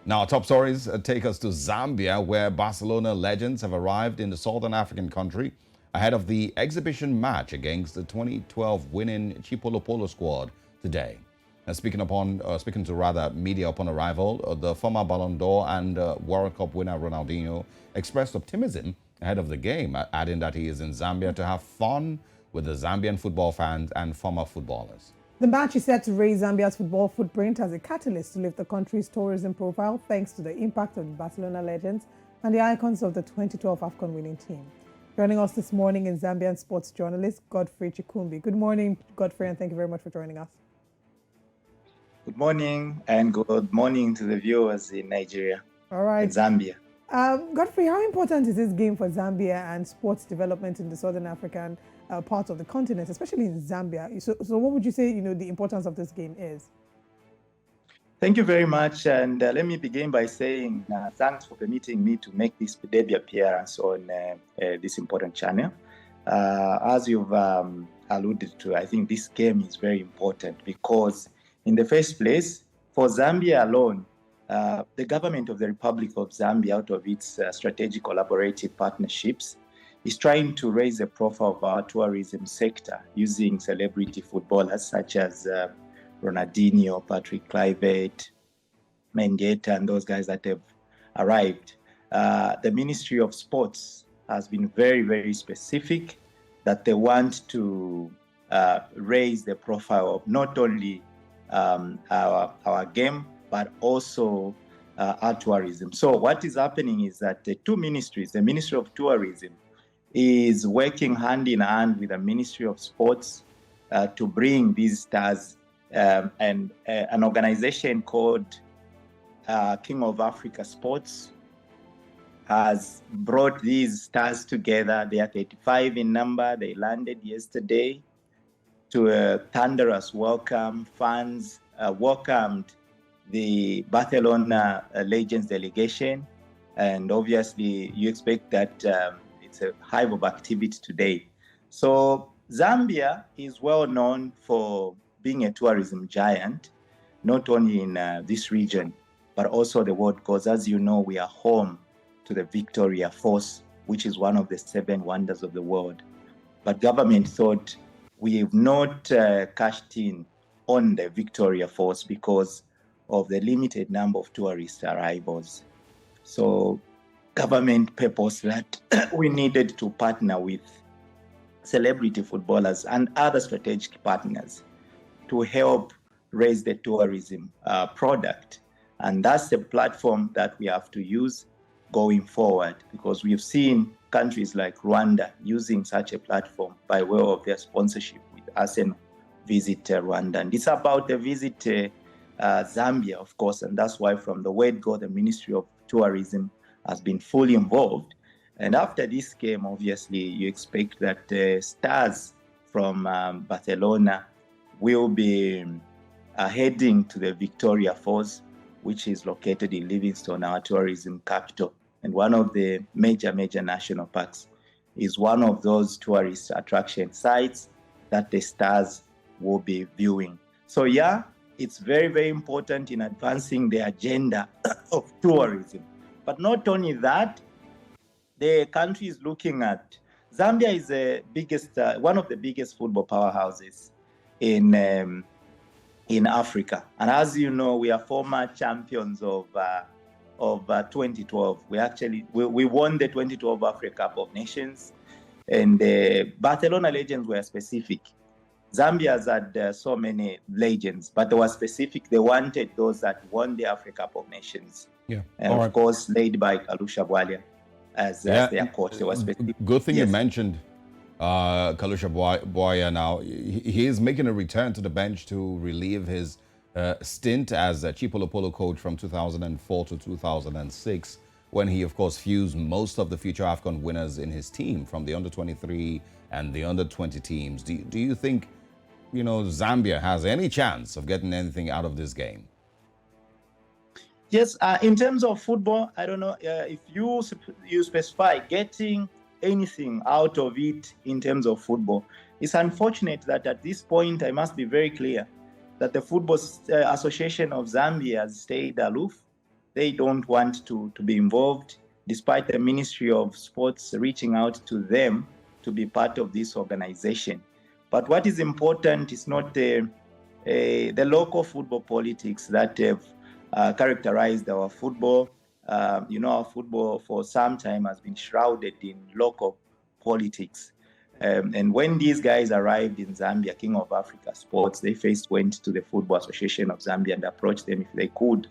Now, top stories take us to Zambia, where Barcelona Legends have arrived in the southern African country ahead of the exhibition match against the 2012 winning Chipolopolo squad today. Speaking to rather media upon arrival, the former Balon d'Or and World Cup winner Ronaldinho expressed optimism ahead of the game, adding that he is in Zambia to have fun with the Zambian football fans and former footballers. The match is set to raise Zambia's football footprint as a catalyst to lift the country's tourism profile thanks to the impact of the Barcelona Legends and the icons of the 2012 AFCON winning team. Joining us this morning is Zambian sports journalist Godfrey Chikumbi. Good morning, Godfrey, and thank you very much for joining us. Good morning, and good morning to the viewers in Nigeria. All right. In Zambia. Godfrey, how important is this game for Zambia and sports development in the southern African part of the continent, especially in Zambia? So what would you say, the importance of this game is? Thank you very much, and let me begin by saying thanks for permitting me to make this debut appearance on this important channel. As you've alluded to, I think this game is very important because in the first place, for Zambia alone, the government of the Republic of Zambia, out of its strategic collaborative partnerships, is trying to raise the profile of our tourism sector using celebrity footballers such as Ronaldinho, Patrick Kluivert, Mengeta, and those guys that have arrived. The Ministry of Sports has been very, very specific that they want to raise the profile of not only our game, but also our tourism. So what is happening is that the two ministries, the Ministry of Tourism is working hand in hand with the Ministry of Sports to bring these stars, and an organization called King of Africa Sports has brought these stars together. They are 35 in number. They landed yesterday to a thunderous welcome. Fans welcomed the Barcelona Legends delegation, and obviously you expect that it's a hive of activity today. So Zambia is well known for being a tourism giant, not only in this region, but also the world, because as you know, we are home to the Victoria Falls, which is one of the 7 wonders of the world. But government thought we have not cashed in on the Victoria Falls because of the limited number of tourist arrivals. So government purposed that we needed to partner with celebrity footballers and other strategic partners to help raise the tourism product. And that's the platform that we have to use going forward, because we've seen countries like Rwanda using such a platform by way of their sponsorship with Arsenal Visit Rwanda. And it's about the Visit Zambia, of course, and that's why from the word go, the Ministry of Tourism has been fully involved. And after this game, obviously, you expect that stars from Barcelona will be heading to the Victoria Falls, which is located in Livingstone, our tourism capital. And one of the major national parks is one of those tourist attraction sites that the stars will be viewing. So yeah, it's very, very important in advancing the agenda of tourism. But not only that, the country is looking at, Zambia is the biggest, one of the biggest football powerhouses in Africa. And as you know, we are former champions of 2012. We won the 2012 Africa Cup of Nations, and the Barcelona Legends were specific. Zambia has had so many legends, but they were specific. They wanted those that won the Africa Cup of Nations. Yeah. And of course, led by Kalusha Bwalia as their coach. They were specific. Good thing you mentioned Kalusha Bwalia now. He is making a return to the bench to relieve his stint as a Chipolopolo coach from 2004 to 2006, when he, of course, fused most of the future AFCON winners in his team from the under-23 and the under-20 teams. Do you think, Zambia has any chance of getting anything out of this game? Yes, in terms of football, I don't know if you specify getting anything out of it in terms of football. It's unfortunate that at this point, I must be very clear that the Football Association of Zambia has stayed aloof. They don't want to be involved, despite the Ministry of Sports reaching out to them to be part of this organization. But what is important is not the local football politics that have characterized our football. Our football for some time has been shrouded in local politics. And when these guys arrived in Zambia, King of Africa Sports, they first went to the Football Association of Zambia and approached them if they could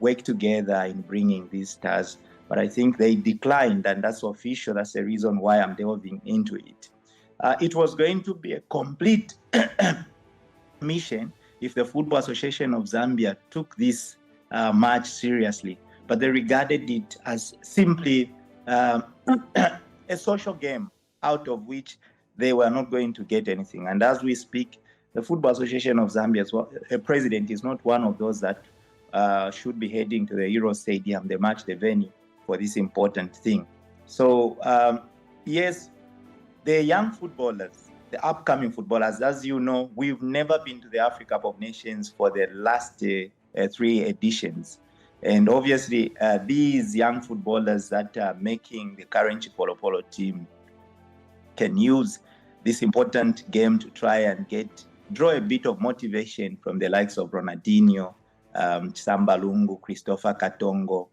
work together in bringing these stars. But I think they declined, and that's official. That's the reason why I'm delving into it. It was going to be a complete mission if the Football Association of Zambia took this match seriously, but they regarded it as simply a social game out of which they were not going to get anything. And as we speak, the Football Association of Zambia, the president, is not one of those that should be heading to the Euro Stadium, the venue for this important thing. So, yes, the young footballers, the upcoming footballers, as you know, we've never been to the Africa Cup of Nations for the last 3 editions. And obviously, these young footballers that are making the current Chipolopolo team can use this important game to try and draw a bit of motivation from the likes of Ronaldinho, Sambalungu, Christopher Katongo,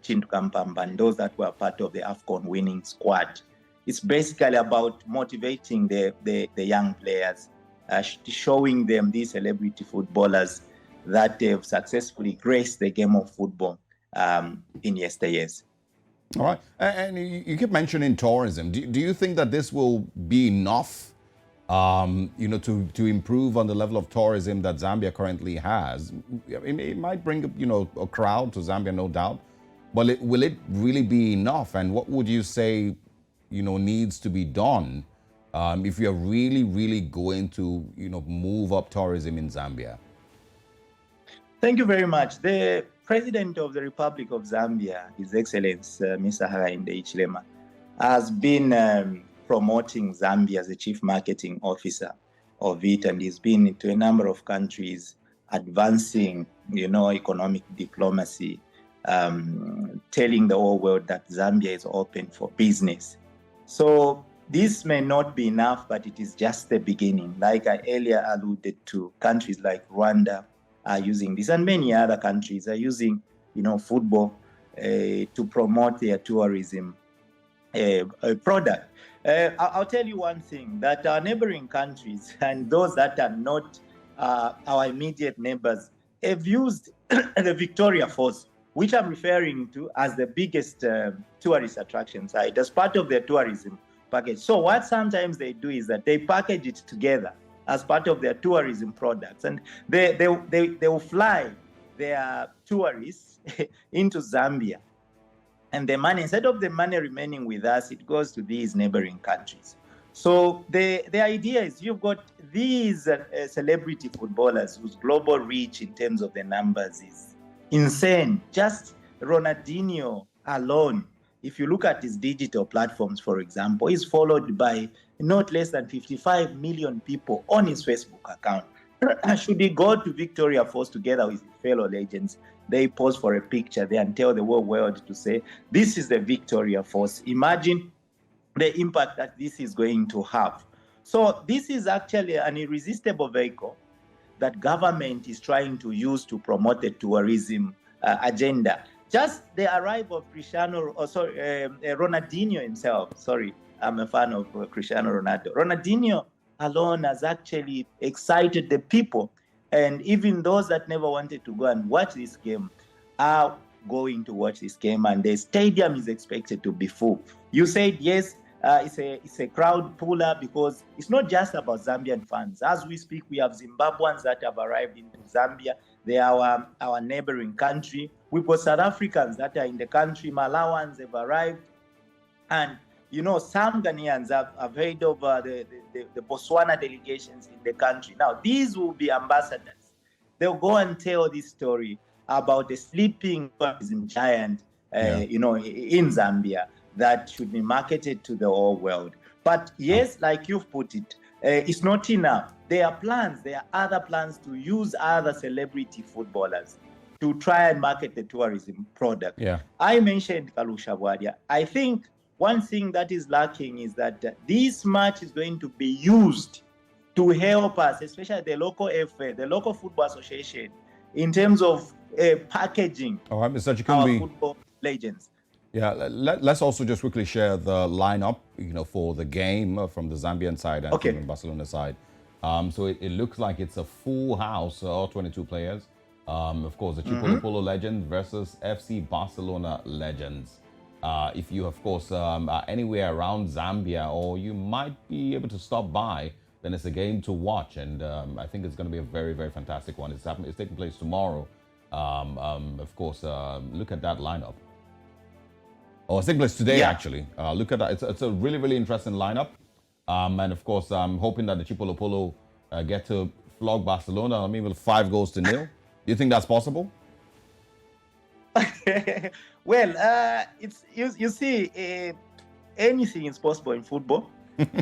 Chintu Kampamba, and those that were part of the AFCON winning squad. It's basically about motivating the young players, showing them these celebrity footballers that have successfully graced the game of football in yesteryears. All right. And you keep mentioning tourism. Do you think that this will be enough, to improve on the level of tourism that Zambia currently has? It might bring, a crowd to Zambia, no doubt. But will it really be enough? And what would you say, needs to be done if we are really, really going to, move up tourism in Zambia? Thank you very much. The President of the Republic of Zambia, His Excellency Mr. Hakainde Hichilema, has been promoting Zambia as the Chief Marketing Officer of it, and he's been to a number of countries advancing, economic diplomacy, telling the whole world that Zambia is open for business. So this may not be enough, but it is just the beginning. Like I earlier alluded to, countries like Rwanda are using this, and many other countries are using, football to promote their tourism product. I'll tell you one thing, that our neighboring countries and those that are not our immediate neighbors have used the Victoria Falls, which I'm referring to as the biggest tourist attraction site, as part of their tourism package. So what sometimes they do is that they package it together as part of their tourism products, and they will fly their tourists into Zambia, and the money, instead of the money remaining with us, it goes to these neighboring countries. So the idea is you've got these celebrity footballers whose global reach in terms of the numbers is insane. Just Ronaldinho alone, if you look at his digital platforms, for example, is followed by not less than 55 million people on his Facebook account. Should he go to Victoria Falls together with his fellow legends, they pose for a picture there and tell the whole world to say, this is the Victoria Falls. Imagine the impact that this is going to have. So this is actually an irresistible vehicle that government is trying to use to promote the tourism agenda. Just the arrival of Ronaldinho himself, I'm a fan of Cristiano Ronaldo. Ronaldinho alone has actually excited the people. And even those that never wanted to go and watch this game are going to watch this game. And the stadium is expected to be full. You said, yes, it's a crowd puller, because it's not just about Zambian fans. As we speak, we have Zimbabweans that have arrived into Zambia. They are our neighboring country. We've got South Africans that are in the country. Malawans have arrived. And some Ghanaians have heard of the Botswana delegations in the country. Now, these will be ambassadors. They'll go and tell this story about the sleeping tourism giant, in Zambia, that should be marketed to the whole world. But yes, like you've put it, it's not enough. There are other plans to use other celebrity footballers to to try and market the tourism product. Yeah. I mentioned Kalusha Bwadia. I think one thing that is lacking is that this match is going to be used to help us, especially the local FA, the local football association, in terms of packaging All right, Mr. our Chikumbi. football legends. Yeah, let's also just quickly share the lineup, for the game from the Zambian side and Okay. from the Barcelona side. So it looks like it's a full house, all 22 players. Of course, the Chipolopolo Legends versus FC Barcelona Legends. If you, of course, are anywhere around Zambia or you might be able to stop by, then it's a game to watch. And I think it's going to be a very, very fantastic one. It's taking place tomorrow. Of course, look at that lineup. Oh, it's taking place today, Yeah. actually. Look at that. It's a really, really interesting lineup. And of course, I'm hoping that the Chipolopolo get to flog Barcelona, I mean, with 5-0. Do you think that's possible? Well, it's you see, anything is possible in football.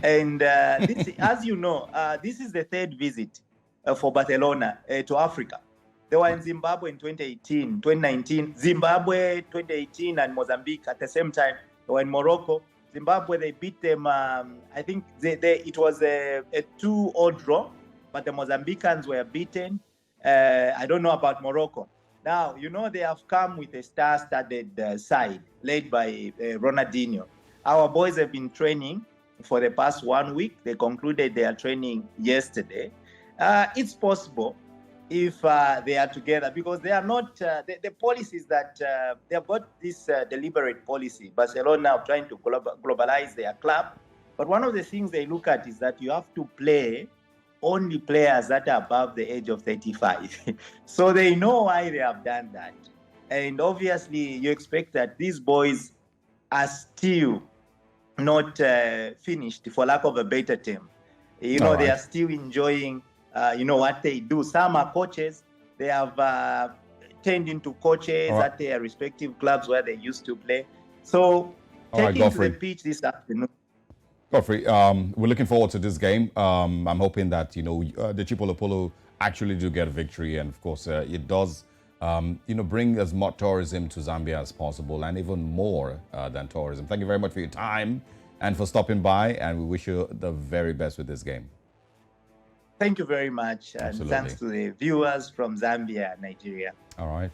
And this, as you know, this is the third visit for Barcelona to Africa. They were in Zimbabwe in 2019, Zimbabwe 2018, and Mozambique at the same time. They were in Morocco. Zimbabwe, they beat them. I think it was a 2-0 draw, but the Mozambicans were beaten. I don't know about Morocco. Now, they have come with a star-studded side led by RONALDINHO. Our boys have been training for the past 1 week. They concluded their training yesterday. It's possible if they are together, because they are not, the policies that they have got this deliberate policy. Barcelona are trying to globalize their club. But one of the things they look at is that you have to play only players that are above the age of 35. So they know why they have done that. And obviously, you expect that these boys are still not finished, for lack of a better term. They are still enjoying what they do. Some are coaches. They have turned into coaches at their respective clubs where they used to play. So taking to the pitch this afternoon. Godfrey, we're looking forward to this game. I'm hoping that, the Chipolopolo actually do get a victory. And of course, it does, bring as much tourism to Zambia as possible, and even more than tourism. Thank you very much for your time and for stopping by. And we wish you the very best with this game. Thank you very much. And Absolutely. thanks to the viewers from Zambia and Nigeria. All right.